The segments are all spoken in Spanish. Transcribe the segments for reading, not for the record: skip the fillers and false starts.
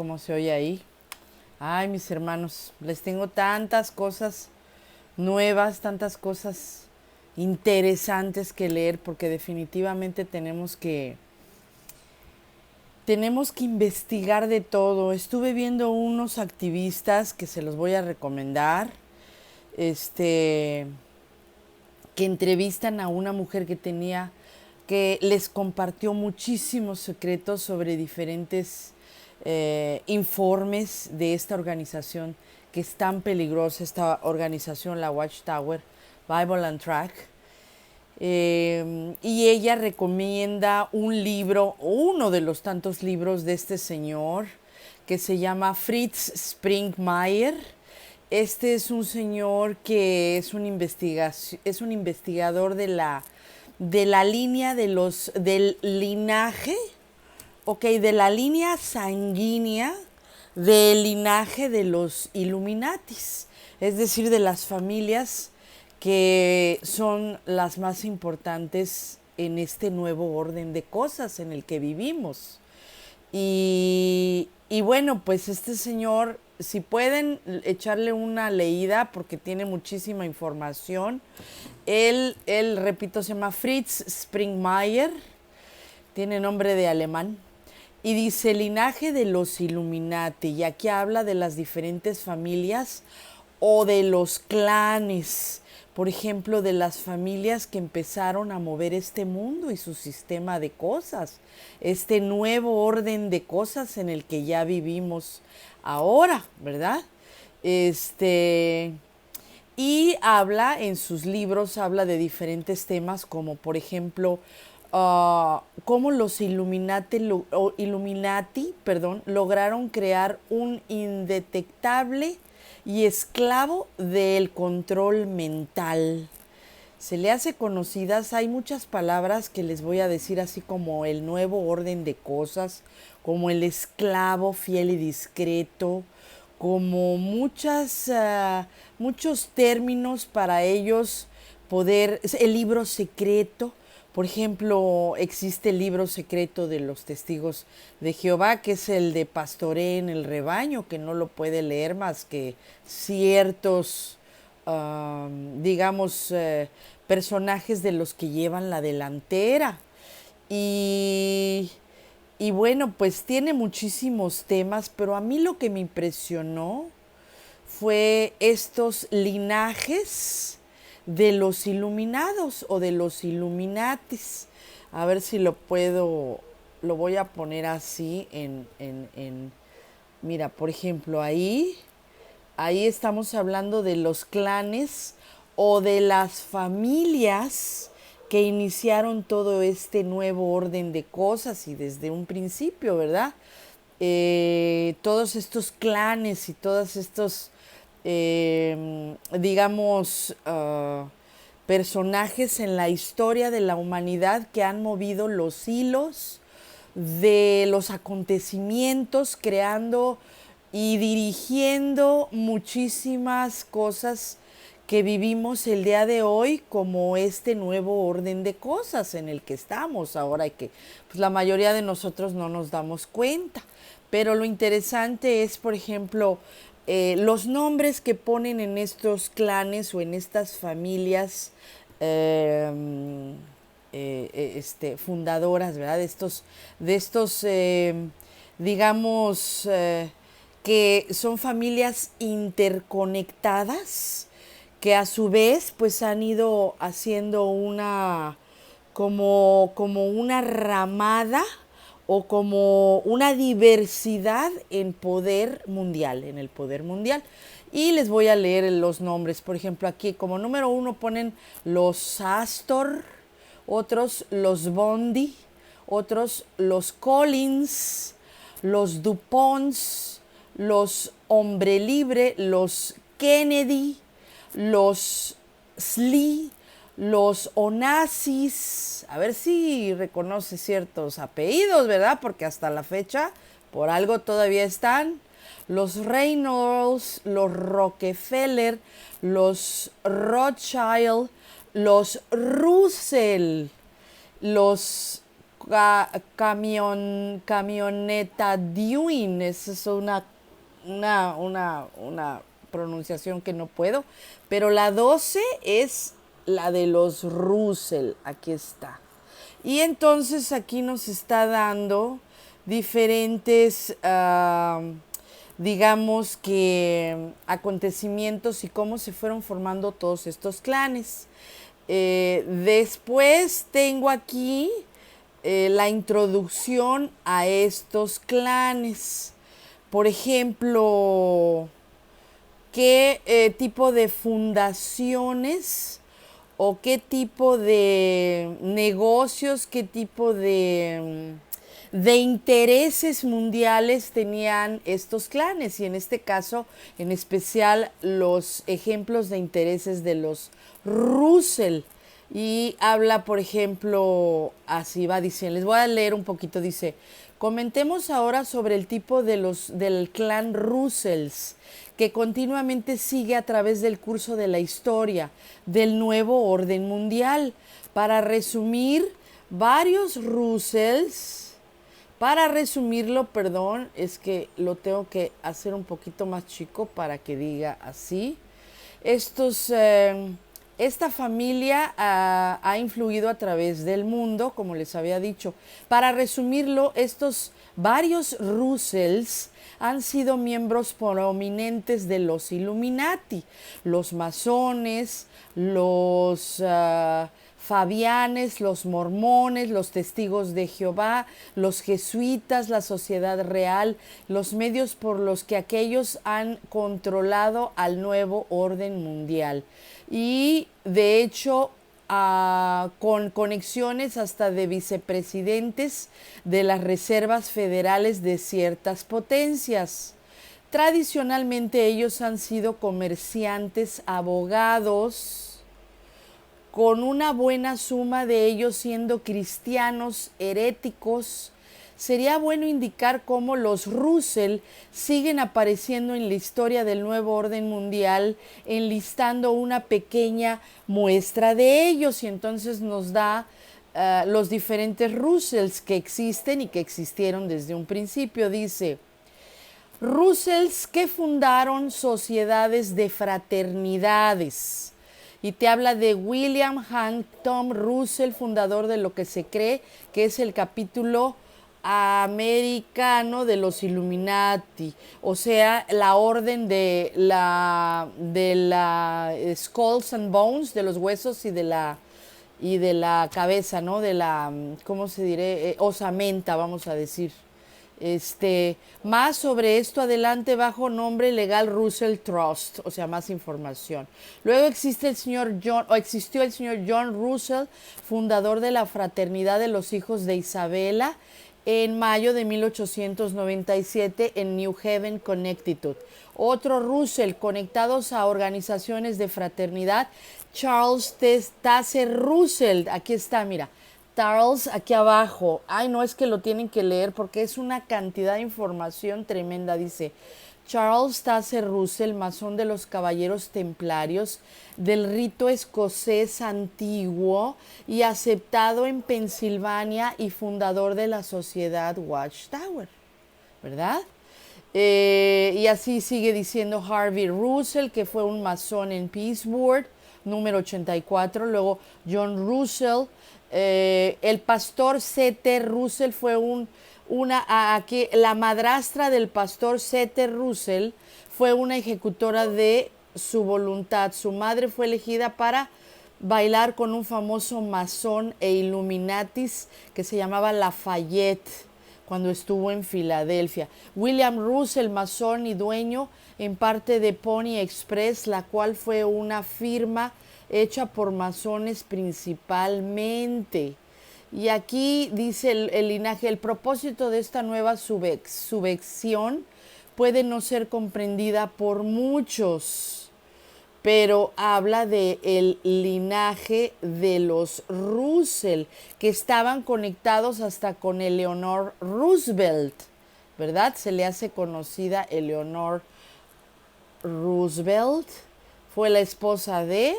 ¿Cómo se oye ahí? Ay, mis hermanos, les tengo tantas cosas nuevas, tantas cosas interesantes que leer, porque definitivamente tenemos que investigar de todo. Estuve viendo unos activistas que se los voy a recomendar, este, que entrevistan a una mujer que les compartió muchísimos secretos sobre diferentes informes de esta organización que es tan peligrosa, esta organización, la Watchtower, Bible and Track. Y ella recomienda un libro, uno de los tantos libros de este señor, que se llama Fritz Springmeier. Este es un señor que es un investigador de la línea del linaje, ok, de la línea sanguínea del linaje de los Illuminatis, es decir, de las familias que son las más importantes en este nuevo orden de cosas en el que vivimos. Y bueno, pues este señor, si pueden echarle una leída, porque tiene muchísima información. Él, repito, se llama Fritz Springmeier, tiene nombre de alemán. Y dice linaje de los Illuminati, y aquí habla de las diferentes familias o de los clanes, por ejemplo, de las familias que empezaron a mover este mundo y su sistema de cosas, este nuevo orden de cosas en el que ya vivimos ahora, ¿verdad? Este, y habla en sus libros, habla de diferentes temas como por ejemplo cómo los Illuminati, perdón, lograron crear un indetectable y esclavo del control mental. Se le hace conocidas, hay muchas palabras que les voy a decir así como el nuevo orden de cosas, como el esclavo fiel y discreto, como muchos términos para ellos poder, el libro secreto. Por ejemplo, existe el libro secreto de los testigos de Jehová, que es el de pastoreen el rebaño, que no lo puede leer más que ciertos, digamos, personajes de los que llevan la delantera. Y, y bueno, pues tiene muchísimos temas, pero a mí lo que me impresionó fue estos linajes de los iluminados o de los Illuminatis. A ver si lo voy a poner así mira, por ejemplo, ahí estamos hablando de los clanes o de las familias que iniciaron todo este nuevo orden de cosas y desde un principio, ¿verdad? Todos estos clanes y todos estos, digamos, personajes en la historia de la humanidad que han movido los hilos de los acontecimientos, creando y dirigiendo muchísimas cosas que vivimos el día de hoy, como este nuevo orden de cosas en el que estamos ahora y que pues, la mayoría de nosotros no nos damos cuenta. Pero lo interesante es, por ejemplo, los nombres que ponen en estos clanes o en estas familias eh, fundadoras, ¿verdad? De estos, digamos, que son familias interconectadas, que a su vez, pues han ido haciendo como una ramada o como una diversidad en el poder mundial. Y les voy a leer los nombres. Por ejemplo, aquí como número 1 ponen los Astor, otros los Bondi, otros los Collins, los DuPonts, los Hombre Libre, los Kennedy, los Slee, los Onassis, a ver si reconoce ciertos apellidos, ¿verdad? Porque hasta la fecha, por algo todavía están. Los Reynolds, los Rockefeller, los Rothschild, los Russell, los camioneta Dewey, esa es una pronunciación que no puedo, pero la 12 es la de los Russell, aquí está. Y entonces aquí nos está dando diferentes, digamos que, acontecimientos y cómo se fueron formando todos estos clanes. Después tengo aquí la introducción a estos clanes. Por ejemplo, qué tipo de fundaciones o qué tipo de negocios, qué tipo de intereses mundiales tenían estos clanes, y en este caso, en especial, los ejemplos de intereses de los Russell. Y habla, por ejemplo, así va diciendo, les voy a leer un poquito, dice: comentemos ahora sobre el tipo del clan Russells, que continuamente sigue a través del curso de la historia del nuevo orden mundial. Para resumir, varios Russells, para resumirlo, perdón, es que lo tengo que hacer un poquito más chico para que diga así. Esta familia ha influido a través del mundo, como les había dicho. Para resumirlo, estos varios Russells han sido miembros prominentes de los Illuminati, los masones, los fabianes, los mormones, los testigos de Jehová, los jesuitas, la sociedad real, los medios por los que aquellos han controlado al nuevo orden mundial. Y de hecho, con conexiones hasta de vicepresidentes de las reservas federales de ciertas potencias. Tradicionalmente ellos han sido comerciantes, abogados, con una buena suma de ellos siendo cristianos heréticos. Sería bueno indicar cómo los Russell siguen apareciendo en la historia del nuevo orden mundial, enlistando una pequeña muestra de ellos, y entonces nos da los diferentes Russells que existen y que existieron desde un principio. Dice: Russells que fundaron sociedades de fraternidades. Y te habla de William Hank Tom Russell, fundador de lo que se cree que es el capítulo americano de los Illuminati, o sea, la orden de la Skulls and Bones, de los huesos y de la cabeza, ¿no? De la, ¿cómo se diré? Osamenta, vamos a decir. Más sobre esto adelante bajo nombre legal Russell Trust, o sea, más información. Luego existió el señor John Russell, fundador de la Fraternidad de los Hijos de Isabela, en mayo de 1897 en New Haven, Connecticut. Otro Russell conectados a organizaciones de fraternidad, Charles Taze Russell, aquí está, mira. Charles, aquí abajo. Ay, no, es que lo tienen que leer porque es una cantidad de información tremenda. Dice: Charles Taze Russell, masón de los Caballeros Templarios, del rito escocés antiguo y aceptado en Pensilvania, y fundador de la sociedad Watchtower, ¿verdad? Y así sigue diciendo Harvey Russell, que fue un masón en Pittsburgh, número 84. Luego John Russell. El pastor C.T. Russell fue la madrastra del pastor C.T. Russell fue una ejecutora de su voluntad. Su madre fue elegida para bailar con un famoso masón e Illuminatis que se llamaba Lafayette cuando estuvo en Filadelfia. William Russell, masón y dueño en parte de Pony Express, la cual fue una firma hecha por masones principalmente. Y aquí dice el linaje: el propósito de esta nueva subvección puede no ser comprendida por muchos, pero habla de el linaje de los Russell, que estaban conectados hasta con Eleanor Roosevelt, ¿verdad? Se le hace conocida Eleanor Roosevelt, fue la esposa de...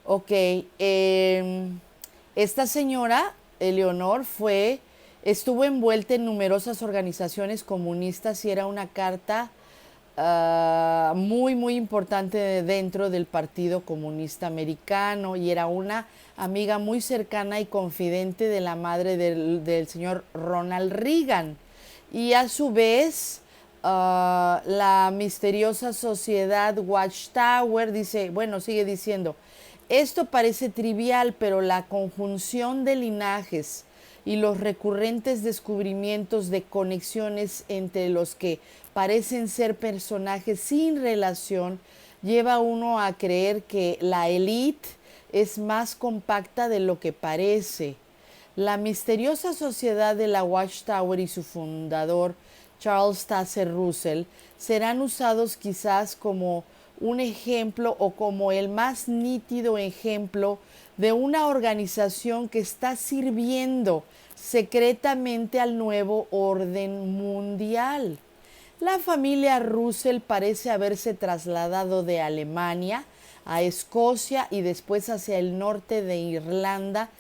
Ok, esta señora Eleonor estuvo envuelta en numerosas organizaciones comunistas y era una carta muy, muy importante dentro del Partido Comunista Americano, y era una amiga muy cercana y confidente de la madre del señor Ronald Reagan. Y a su vez, la misteriosa sociedad Watchtower sigue diciendo, esto parece trivial, pero la conjunción de linajes y los recurrentes descubrimientos de conexiones entre los que parecen ser personajes sin relación lleva a uno a creer que la élite es más compacta de lo que parece. La misteriosa sociedad de la Watchtower y su fundador, Charles Taze Russell, serán usados quizás como un ejemplo o como el más nítido ejemplo de una organización que está sirviendo secretamente al nuevo orden mundial. La familia Russell parece haberse trasladado de Alemania a Escocia y después hacia el norte de Irlanda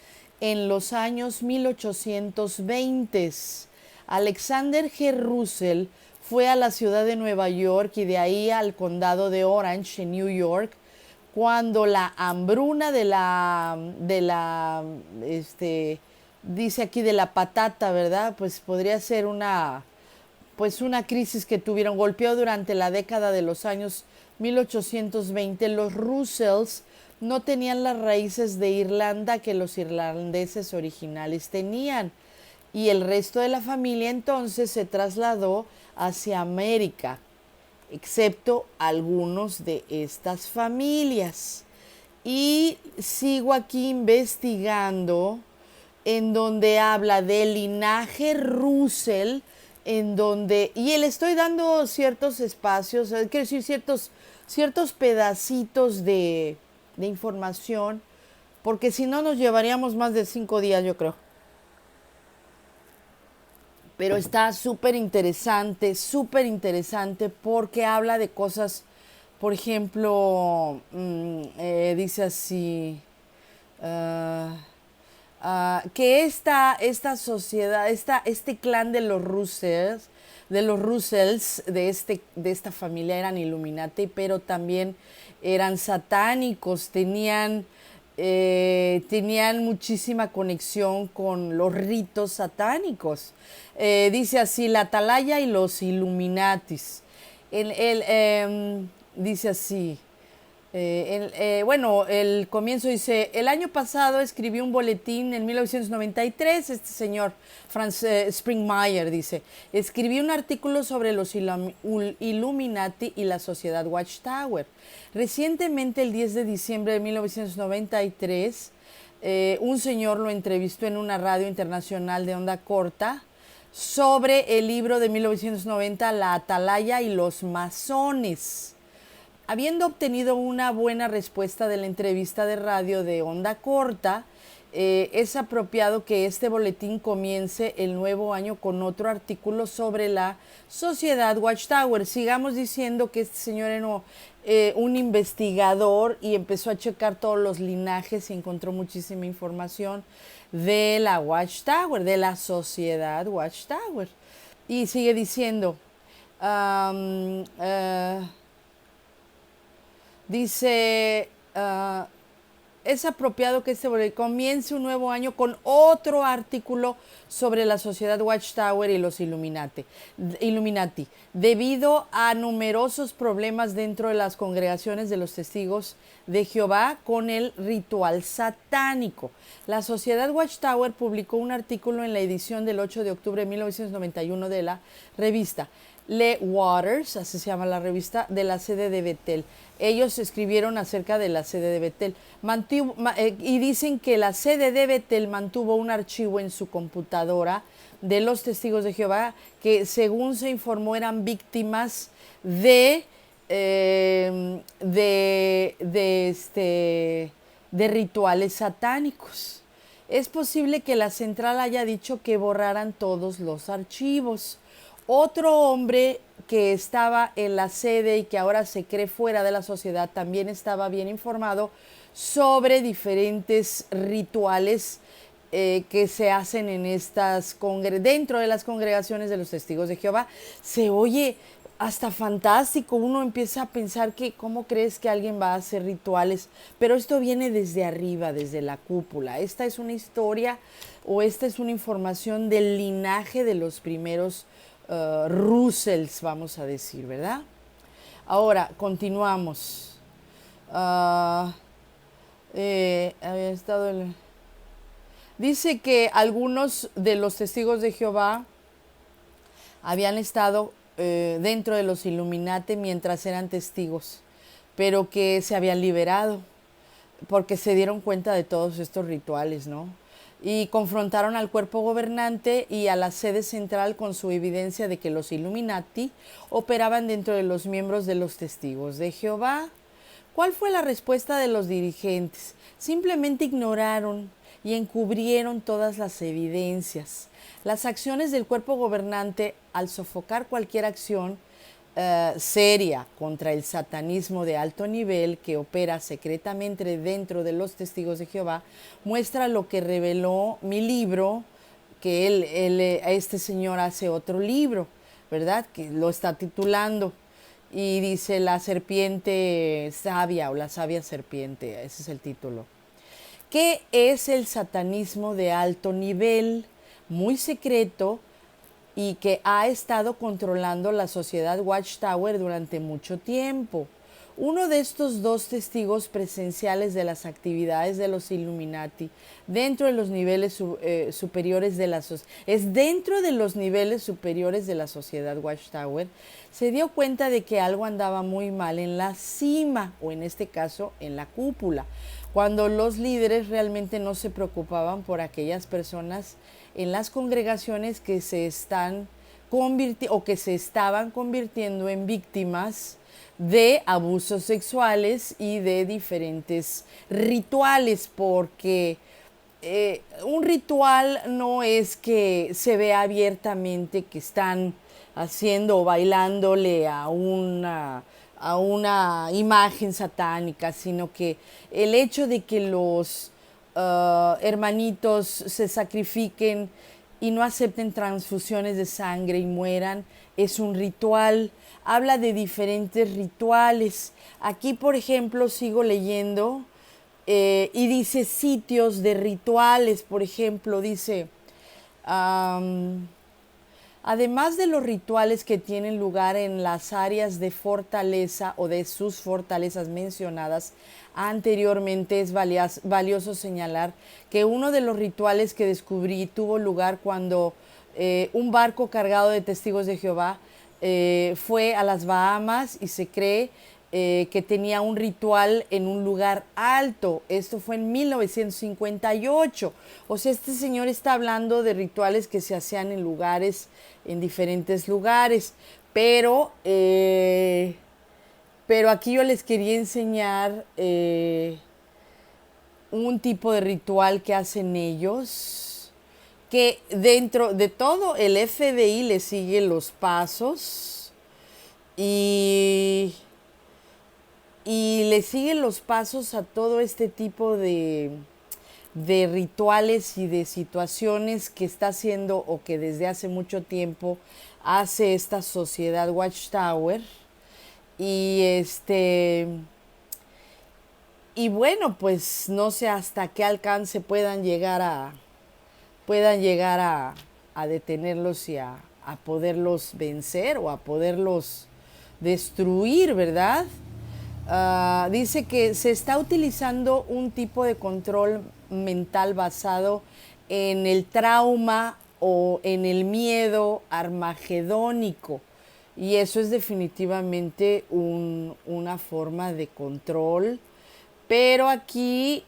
en los años 1820. Alexander G. Russell fue a la ciudad de Nueva York y de ahí al condado de Orange en New York cuando la hambruna dice aquí de la patata, ¿verdad? Pues podría ser una crisis que tuvieron, golpeó durante la década de los años 1820. Los Russells no tenían las raíces de Irlanda que los irlandeses originales tenían, y el resto de la familia entonces se trasladó hacia América, excepto algunos de estas familias. Y sigo aquí investigando en donde habla del linaje Russell, y le estoy dando ciertos espacios, quiero decir, ciertos pedacitos de información, porque si no nos llevaríamos más de 5 días, yo creo. Pero está súper interesante porque habla de cosas, por ejemplo, dice así, que esta sociedad, este clan de los Russells, de esta familia eran Illuminati, pero también eran satánicos, tenían muchísima conexión con los ritos satánicos. Dice así, la Atalaya y los Illuminatis. Dice así, el comienzo dice, el año pasado escribí un boletín en 1993, este señor Franz Springmeier dice, escribí un artículo sobre los Illuminati y la sociedad Watchtower. Recientemente, el 10 de diciembre de 1993, un señor lo entrevistó en una radio internacional de onda corta sobre el libro de 1990, La Atalaya y los masones. Habiendo obtenido una buena respuesta de la entrevista de radio de onda corta, es apropiado que este boletín comience el nuevo año con otro artículo sobre la sociedad Watchtower. Sigamos diciendo que este señor era un investigador y empezó a checar todos los linajes y encontró muchísima información de la Watchtower, de la sociedad Watchtower. Y sigue diciendo, dice, es apropiado que este boletín comience un nuevo año con otro artículo sobre la sociedad Watchtower y los Illuminati, debido a numerosos problemas dentro de las congregaciones de los testigos de Jehová con el ritual satánico. La sociedad Watchtower publicó un artículo en la edición del 8 de octubre de 1991 de la revista Le Waters, así se llama la revista, de la sede de Betel. Ellos escribieron acerca de la sede de Betel y dicen que la sede de Betel mantuvo un archivo en su computadora de los testigos de Jehová que, según se informó, eran víctimas de rituales satánicos. Es posible que la central haya dicho que borraran todos los archivos. Otro hombre que estaba en la sede y que ahora se cree fuera de la sociedad también estaba bien informado sobre diferentes rituales que se hacen en dentro de las congregaciones de los testigos de Jehová. Se oye hasta fantástico, uno empieza a pensar que cómo crees que alguien va a hacer rituales, pero esto viene desde arriba, desde la cúpula. Esta es una historia o esta es una información del linaje de los primeros Russells, vamos a decir, ¿verdad? Ahora, continuamos. Había estado Dice que algunos de los testigos de Jehová habían estado dentro de los Illuminati mientras eran testigos, pero que se habían liberado porque se dieron cuenta de todos estos rituales, ¿no? Y confrontaron al cuerpo gobernante y a la sede central con su evidencia de que los Illuminati operaban dentro de los miembros de los testigos de Jehová. ¿Cuál fue la respuesta de los dirigentes? Simplemente ignoraron y encubrieron todas las evidencias. Las acciones del cuerpo gobernante, al sofocar cualquier acción seria contra el satanismo de alto nivel que opera secretamente dentro de los testigos de Jehová, muestra lo que reveló mi libro, que este señor hace otro libro, ¿verdad? Que lo está titulando y dice La serpiente sabia o la sabia serpiente, ese es el título. ¿Qué es el satanismo de alto nivel, muy secreto, y que ha estado controlando la sociedad Watchtower durante mucho tiempo? Uno de estos dos testigos presenciales de las actividades de los Illuminati dentro de los niveles superiores de la es dentro de los niveles superiores de la sociedad Watchtower, se dio cuenta de que algo andaba muy mal en la cima, o en este caso en la cúpula, cuando los líderes realmente no se preocupaban por aquellas personas en las congregaciones que se estaban convirtiendo en víctimas de abusos sexuales y de diferentes rituales, porque un ritual no es que se vea abiertamente que están haciendo o bailándole a una imagen satánica, sino que el hecho de que los hermanitos se sacrifiquen y no acepten transfusiones de sangre y mueran es un ritual. Habla de diferentes rituales. Aquí, por ejemplo, sigo leyendo y dice sitios de rituales. Por ejemplo, dice además de los rituales que tienen lugar en las áreas de fortaleza o de sus fortalezas mencionadas anteriormente, es valioso señalar que uno de los rituales que descubrí tuvo lugar cuando un barco cargado de testigos de Jehová fue a las Bahamas y se cree que tenía un ritual en un lugar alto. Esto fue en 1958. O sea, este señor está hablando de rituales que se hacían en diferentes lugares. Pero aquí yo les quería enseñar un tipo de ritual que hacen ellos, que dentro de todo el FBI le sigue los pasos y le siguen los pasos a todo este tipo de rituales y de situaciones que está haciendo o que desde hace mucho tiempo hace esta sociedad Watchtower. Y bueno, pues no sé hasta qué alcance puedan llegar a detenerlos y a poderlos vencer o a poderlos destruir, ¿verdad? Dice que se está utilizando un tipo de control mental basado en el trauma o en el miedo armagedónico, y eso es definitivamente una forma de control. Pero aquí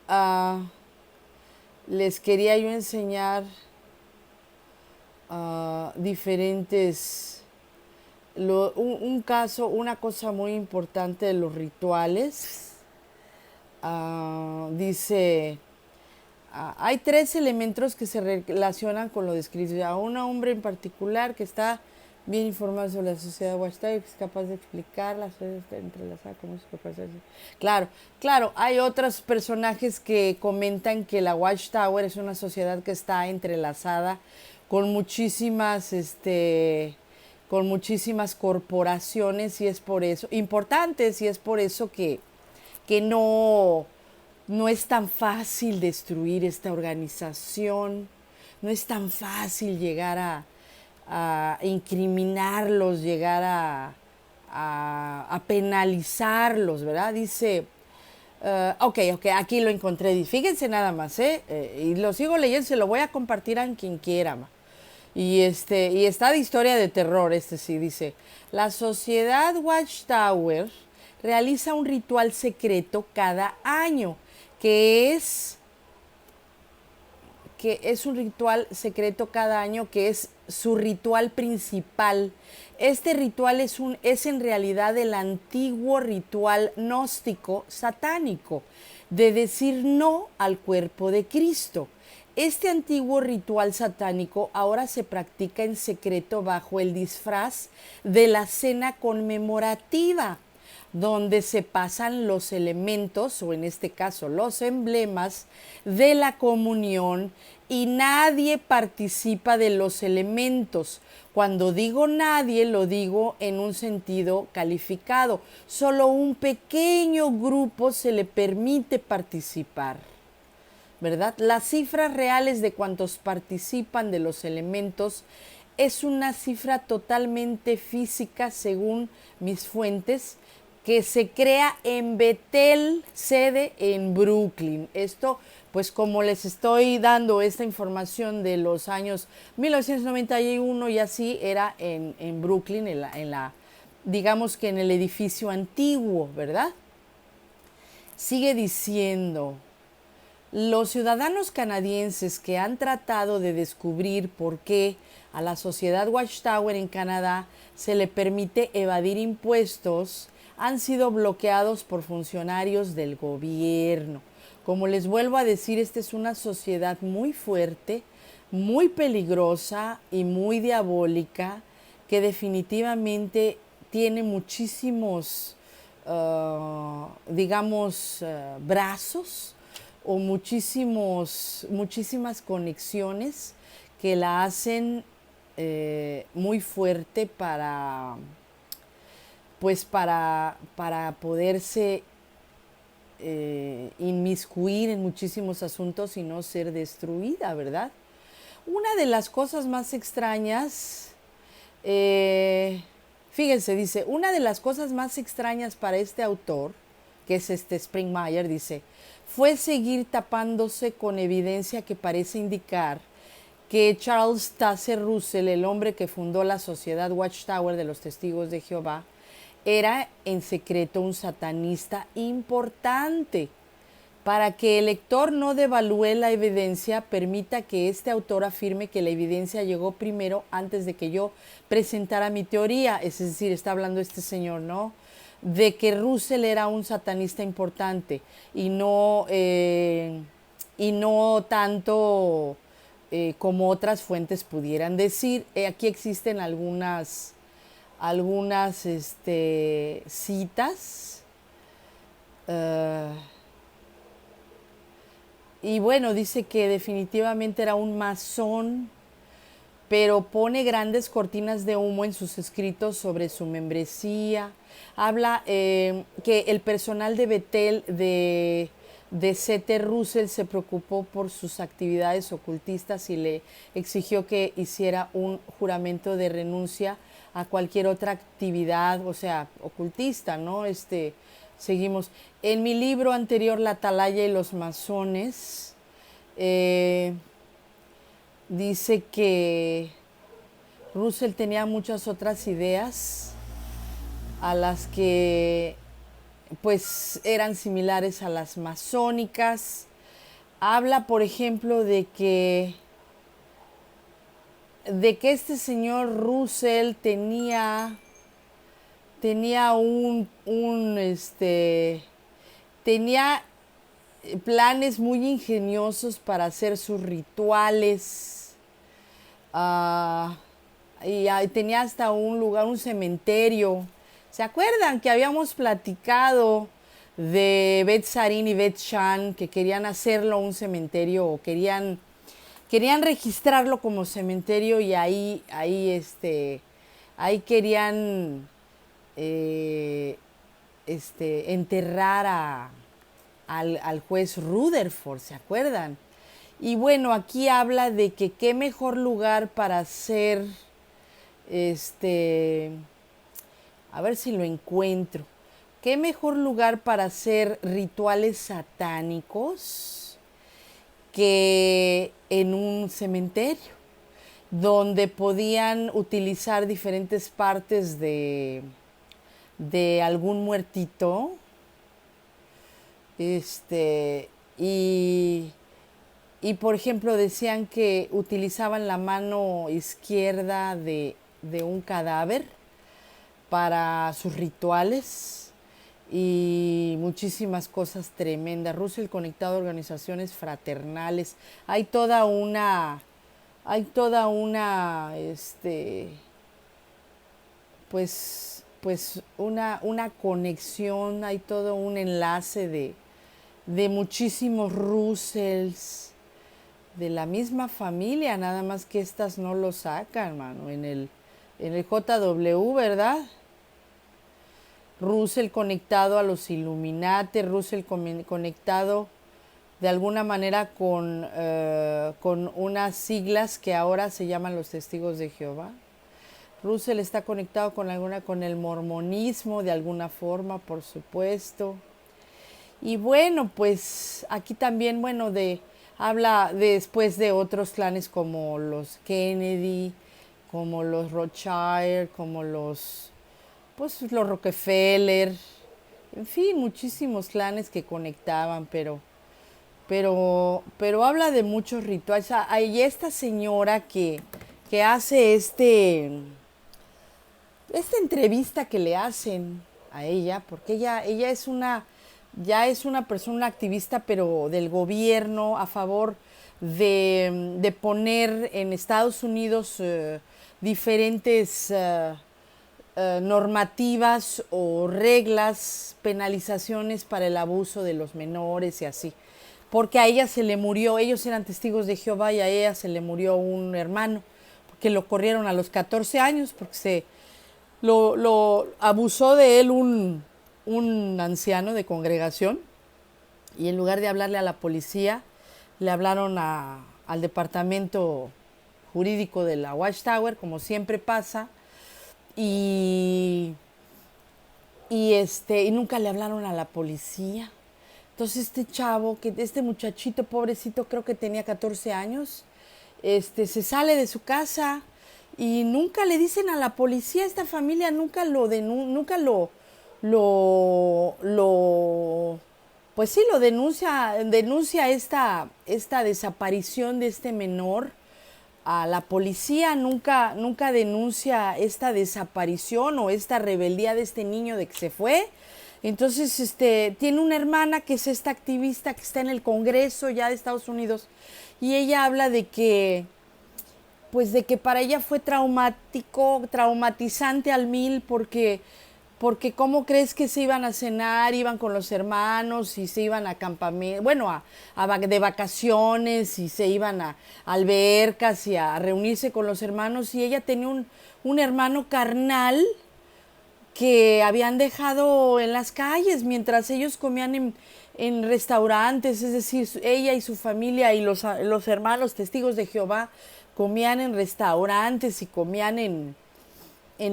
les quería yo enseñar diferentes una cosa muy importante de los rituales. Dice, hay 3 elementos que se relacionan con lo descrito. A un hombre en particular que está bien informado sobre la sociedad Watchtower, que es capaz de explicar las redes entrelazadas como es capaz de... Claro, claro, hay otros personajes que comentan que la Watchtower es una sociedad que está entrelazada con muchísimas, con muchísimas corporaciones y es por eso, importantes y es por eso que no es tan fácil destruir esta organización, no es tan fácil llegar a incriminarlos, llegar a penalizarlos, ¿verdad? Dice, ok, aquí lo encontré. Fíjense nada más, y lo sigo leyendo, se lo voy a compartir a quien quiera. Y está de historia de terror, sí, dice, la sociedad Watchtower realiza un ritual secreto cada año, que es un ritual secreto cada año, que es su ritual principal. Este ritual es en realidad el antiguo ritual gnóstico satánico de decir no al cuerpo de Cristo. Este antiguo ritual satánico ahora se practica en secreto bajo el disfraz de la cena conmemorativa, donde se pasan los elementos, o en este caso los emblemas, de la comunión y nadie participa de los elementos. Cuando digo nadie, lo digo en un sentido calificado. Solo un pequeño grupo se le permite participar, ¿verdad? Las cifras reales de cuantos participan de los elementos es una cifra totalmente física según mis fuentes, que se crea en Bethel, sede en Brooklyn. Esto, pues como les estoy dando esta información de los años 1991 y así, era en Brooklyn, digamos que en el edificio antiguo, ¿verdad? Sigue diciendo, los ciudadanos canadienses que han tratado de descubrir por qué a la sociedad Watchtower en Canadá se le permite evadir impuestos han sido bloqueados por funcionarios del gobierno. Como les vuelvo a decir, esta es una sociedad muy fuerte, muy peligrosa y muy diabólica, que definitivamente tiene muchísimos, brazos o muchísimas conexiones que la hacen muy fuerte para poderse inmiscuir en muchísimos asuntos y no ser destruida, ¿verdad? Una de las cosas más extrañas, fíjense, dice, una de las cosas más extrañas para este autor, que es Springmeier, dice, fue seguir tapándose con evidencia que parece indicar que Charles Taze Russell, el hombre que fundó la Sociedad Watchtower de los Testigos de Jehová, era en secreto un satanista importante. Para que el lector no devalúe la evidencia, permita que este autor afirme que la evidencia llegó primero antes de que yo presentara mi teoría. Es decir, está hablando este señor, ¿no?, de que Russell era un satanista importante y no tanto como otras fuentes pudieran decir. Aquí existen algunas citas. Y bueno, dice que definitivamente era un masón, pero pone grandes cortinas de humo en sus escritos sobre su membresía. Habla que el personal de Bethel de C.T. Russell se preocupó por sus actividades ocultistas y le exigió que hiciera un juramento de renuncia a cualquier otra actividad, o sea, ocultista, ¿no? Seguimos. En mi libro anterior, La Atalaya y los masones, dice que Russell tenía muchas otras ideas a las que pues eran similares a las masónicas. Habla, por ejemplo, de que este señor Russell tenía tenía planes muy ingeniosos para hacer sus rituales. y tenía hasta un lugar, un cementerio. ¿Se acuerdan que habíamos platicado de Beth Sarin y Beth Shan que querían hacerlo un cementerio o querían registrarlo como cementerio y ahí querían eh, enterrar al juez Rutherford, ¿se acuerdan? Y bueno, aquí habla de que qué mejor lugar para hacer, este, a ver si lo encuentro, qué mejor lugar para hacer rituales satánicos que en un cementerio, donde podían utilizar diferentes partes de algún muertito, este, y, y por ejemplo decían que utilizaban la mano izquierda de un cadáver para sus rituales y muchísimas cosas tremendas. Russell conectado a organizaciones fraternales. Hay toda una, pues una conexión, hay todo un enlace de muchísimos Russells de la misma familia, nada más que estas no lo sacan, mano, en el JW, ¿verdad? Russell conectado a los Illuminati, Russell conectado de alguna manera con unas siglas que ahora se llaman los Testigos de Jehová. Russell está conectado con el mormonismo de alguna forma, por supuesto. Y bueno, pues aquí también, bueno, habla después de otros clanes como los Kennedy, como los Rothschild, como los Rockefeller, en fin, muchísimos clanes que conectaban, pero habla de muchos rituales. Hay esta señora que hace esta entrevista que le hacen a ella, porque ella ya es una persona, una activista, pero del gobierno, a favor de poner en Estados Unidos diferentes normativas o reglas, penalizaciones para el abuso de los menores y así. Porque a ella se le murió, ellos eran testigos de Jehová y a ella se le murió un hermano, porque lo corrieron a los 14 años, porque lo abusó de él un anciano de congregación y en lugar de hablarle a la policía, le hablaron al departamento jurídico de la Watchtower, como siempre pasa, y, y nunca le hablaron a la policía. Entonces este muchachito pobrecito, creo que tenía 14 años, se sale de su casa y nunca le dicen a la policía. Esta familia nunca lo pues sí, denuncia esta desaparición de este menor a la policía. Nunca denuncia esta desaparición o esta rebeldía de este niño de que se fue. Entonces, tiene una hermana que es esta activista que está en el Congreso ya de Estados Unidos y ella habla de que para ella fue traumatizante al mil, porque ¿cómo crees que se iban a cenar? Iban con los hermanos y se iban a campamento, bueno, de vacaciones, y se iban a albercas y a reunirse con los hermanos, y ella tenía un hermano carnal que habían dejado en las calles mientras ellos comían en restaurantes. Es decir, ella y su familia y los hermanos testigos de Jehová comían en restaurantes y comían en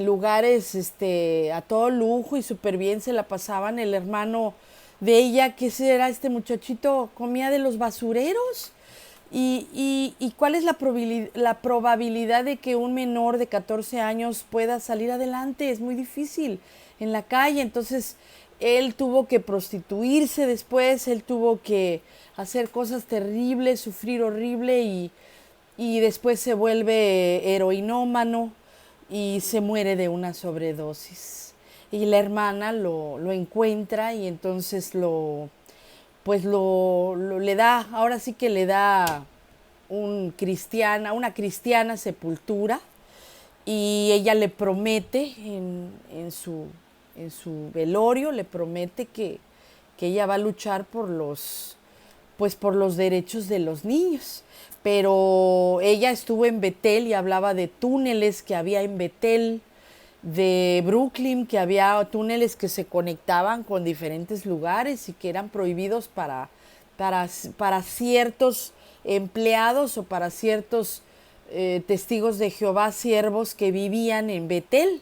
lugares a todo lujo y súper bien se la pasaban. El hermano de ella, que ese era este muchachito, comía de los basureros. ¿Y cuál es la probabilidad de que un menor de 14 años pueda salir adelante? Es muy difícil en la calle. Entonces él tuvo que prostituirse después, él tuvo que hacer cosas terribles, sufrir horrible, y después se vuelve heroinómano y se muere de una sobredosis. Y la hermana lo encuentra y entonces le da, ahora sí que le da una cristiana sepultura, y ella le promete en su velorio, le promete que ella va a luchar por los derechos de los niños. Pero ella estuvo en Betel y hablaba de túneles que había en Betel, de Brooklyn, que había túneles que se conectaban con diferentes lugares y que eran prohibidos para ciertos empleados o para ciertos testigos de Jehová, siervos que vivían en Betel,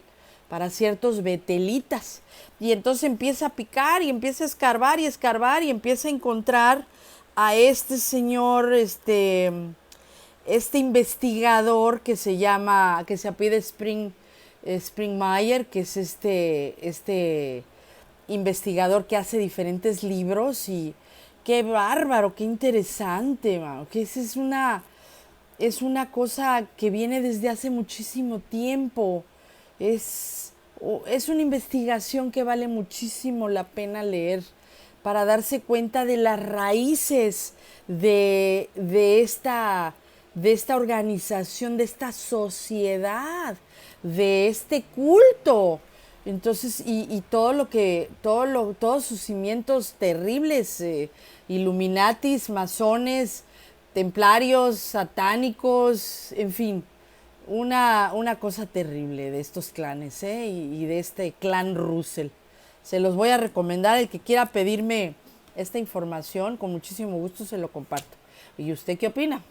para ciertos betelitas. Y entonces empieza a picar y empieza a escarbar y escarbar y empieza a encontrar a este señor, este investigador que se apellida Springmeier, que es este investigador que hace diferentes libros. Y qué bárbaro, qué interesante, mano, que esa es una cosa que viene desde hace muchísimo tiempo. Es una investigación que vale muchísimo la pena leer para darse cuenta de las raíces de esta organización, de esta sociedad, de este culto. Entonces, y todos sus cimientos terribles, Illuminatis, masones, templarios, satánicos, en fin, una cosa terrible de estos clanes, y de este clan Russell. Se los voy a recomendar. El que quiera pedirme esta información, con muchísimo gusto se lo comparto. ¿Y usted qué opina?